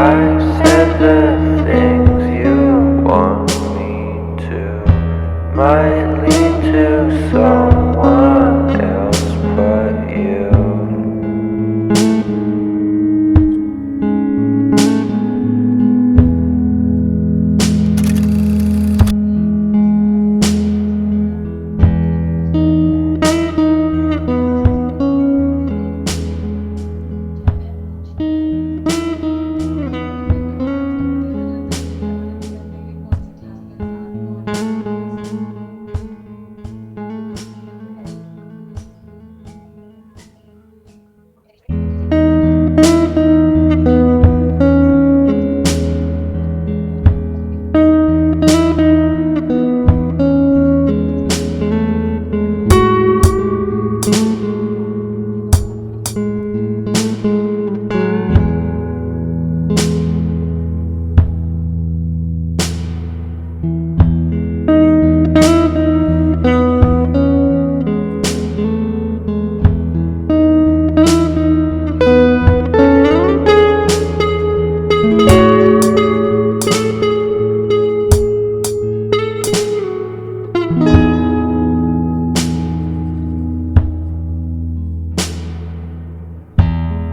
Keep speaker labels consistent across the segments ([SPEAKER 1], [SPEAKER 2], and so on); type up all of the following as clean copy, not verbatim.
[SPEAKER 1] I said the things you want me to might lead to someone else but you.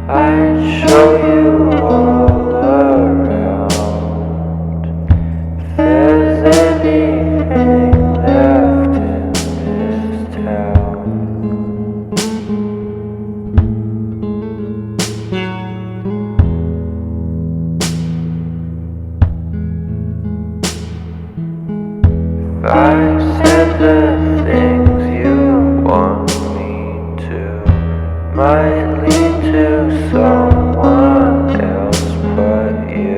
[SPEAKER 1] I'd show you all around. If there's anything left in this town, if I said the things you want me to might lead to someone else but you.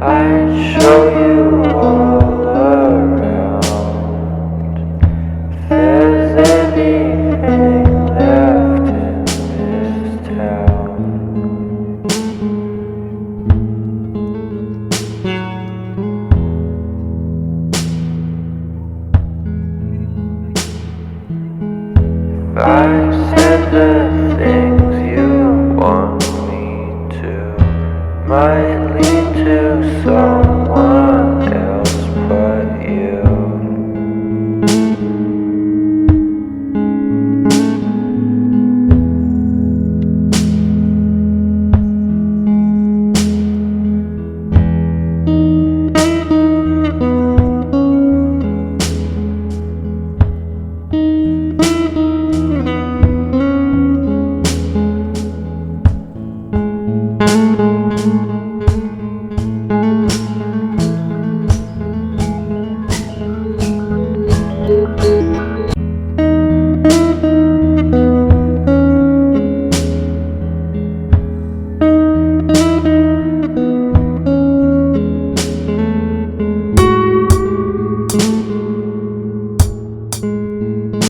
[SPEAKER 1] I'd show you all around. If there's anything left in this town, if I said the things you want me to might lead to some